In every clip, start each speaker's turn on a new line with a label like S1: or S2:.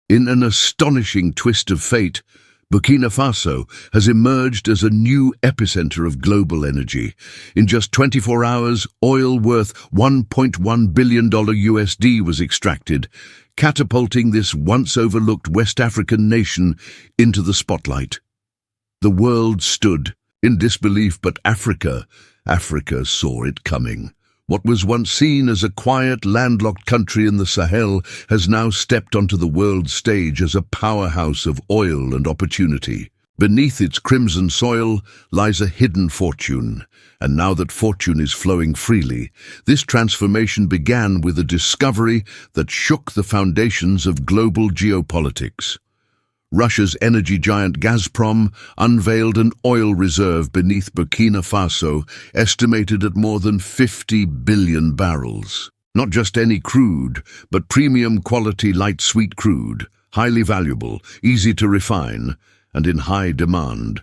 S1: In an astonishing twist of fate, Burkina Faso has emerged as a new epicenter of global energy. In just 24 hours, oil worth $1.1 billion USD was extracted, catapulting this once-overlooked West African nation into the spotlight. The world stood in disbelief, but Africa saw it coming. What was once seen as a quiet, landlocked country in the Sahel has now stepped onto the world stage as a powerhouse of oil and opportunity. Beneath its crimson soil lies a hidden fortune, and now that fortune is flowing freely, this transformation began with a discovery that shook the foundations of global geopolitics. Russia's energy giant Gazprom unveiled an oil reserve beneath Burkina Faso, estimated at more than 50 billion barrels. Not just any crude, but premium quality light sweet crude, highly valuable, easy to refine, and in high demand.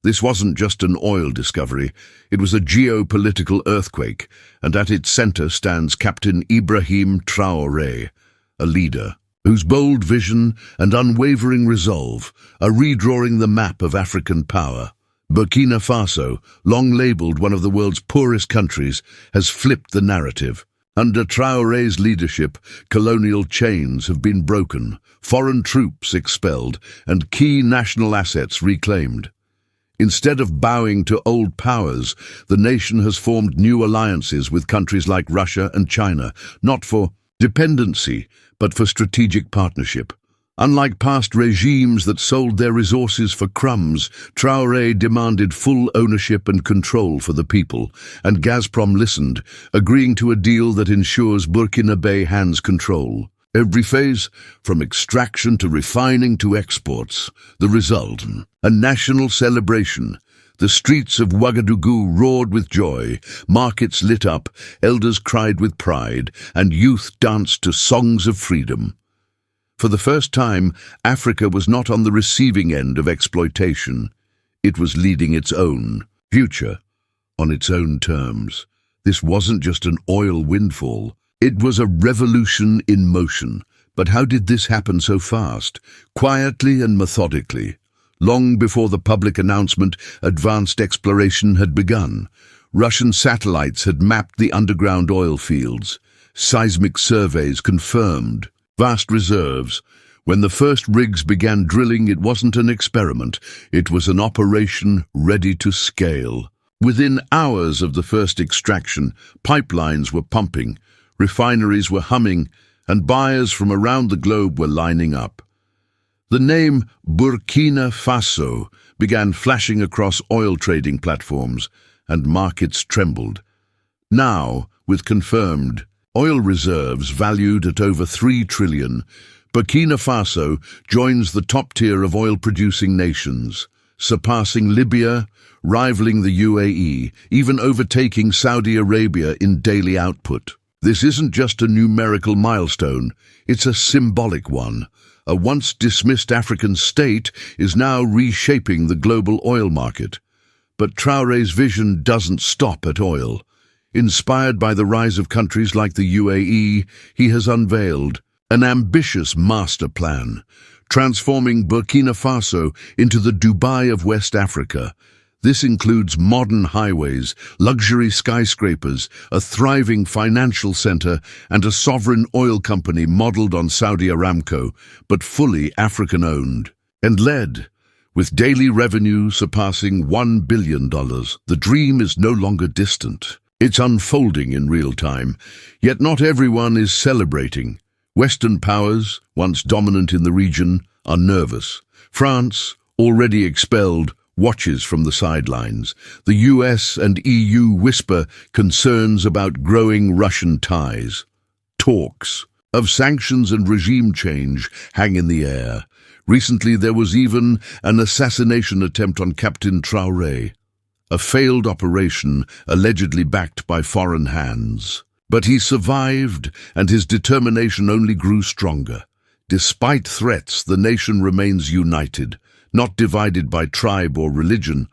S1: This wasn't just an oil discovery, it was a geopolitical earthquake, and at its center stands Captain Ibrahim Traoré, a leader whose bold vision and unwavering resolve are redrawing the map of African power. Burkina Faso, long labeled one of the world's poorest countries, has flipped the narrative. Under Traoré's leadership, colonial chains have been broken, foreign troops expelled, and key national assets reclaimed. Instead of bowing to old powers, the nation has formed new alliances with countries like Russia and China, not for dependency, but for strategic partnership. Unlike past regimes that sold their resources for crumbs, Traoré demanded full ownership and control for the people, and Gazprom listened, agreeing to a deal that ensures Burkina Faso hands control. Every phase, from extraction to refining to exports, the result, a national celebration. The streets of Ouagadougou roared with joy, markets lit up, elders cried with pride, and youth danced to songs of freedom. For the first time, Africa was not on the receiving end of exploitation. It was leading its own future on its own terms. This wasn't just an oil windfall. It was a revolution in motion. But how did this happen so fast? Quietly and methodically. Long before the public announcement, advanced exploration had begun. Russian satellites had mapped the underground oil fields. Seismic surveys confirmed vast reserves. When the first rigs began drilling, it wasn't an experiment. It was an operation ready to scale. Within hours of the first extraction, pipelines were pumping, refineries were humming, and buyers from around the globe were lining up. The name Burkina Faso began flashing across oil trading platforms, and markets trembled. Now, with confirmed oil reserves valued at over $3 trillion, Burkina Faso joins the top tier of oil-producing nations, surpassing Libya, rivaling the UAE, even overtaking Saudi Arabia in daily output. This isn't just a numerical milestone, it's a symbolic one. A once-dismissed African state is now reshaping the global oil market. But Traoré's vision doesn't stop at oil. Inspired by the rise of countries like the UAE, he has unveiled an ambitious master plan, transforming Burkina Faso into the Dubai of West Africa. This includes modern highways, luxury skyscrapers, a thriving financial center, and a sovereign oil company modeled on Saudi Aramco, but fully African-owned and led. With daily revenue surpassing $1 billion, the dream is no longer distant. It's unfolding in real time, yet not everyone is celebrating. Western powers, once dominant in the region, are nervous. France, already expelled, watches from the sidelines. The US and EU whisper concerns about growing Russian ties. Talks of sanctions and regime change hang in the air. Recently there was even an assassination attempt on Captain Traoré, a failed operation allegedly backed by foreign hands. But he survived, and his determination only grew stronger. Despite threats, the nation remains united, not divided by tribe or religion,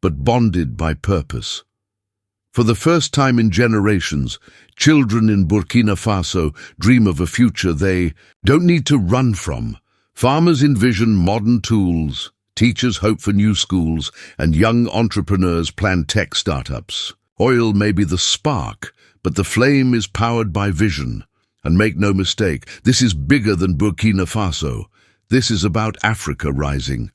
S1: but bonded by purpose. For the first time in generations, children in Burkina Faso dream of a future they don't need to run from. Farmers envision modern tools, teachers hope for new schools, and young entrepreneurs plan tech startups. Oil may be the spark, but the flame is powered by vision. And make no mistake, this is bigger than Burkina Faso. This is about Africa rising.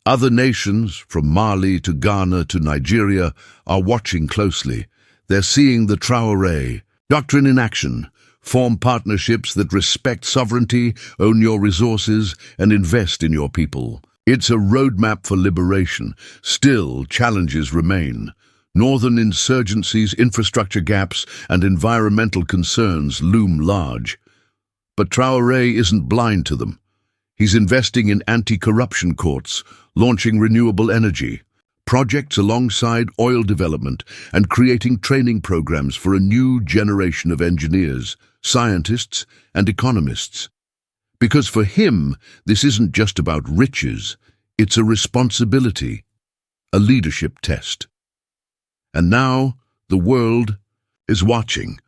S1: Other nations, from Mali to Ghana to Nigeria, are watching closely. They're seeing the Traoré doctrine in action. Form partnerships that respect sovereignty, own your resources, and invest in your people. It's a roadmap for liberation. Still, challenges remain. Northern insurgencies, infrastructure gaps, and environmental concerns loom large. But Traoré isn't blind to them. He's investing in anti-corruption courts, launching renewable energy projects alongside oil development, and creating training programs for a new generation of engineers, scientists, and economists. Because for him, this isn't just about riches, it's a responsibility, a leadership test. And now, the world is watching.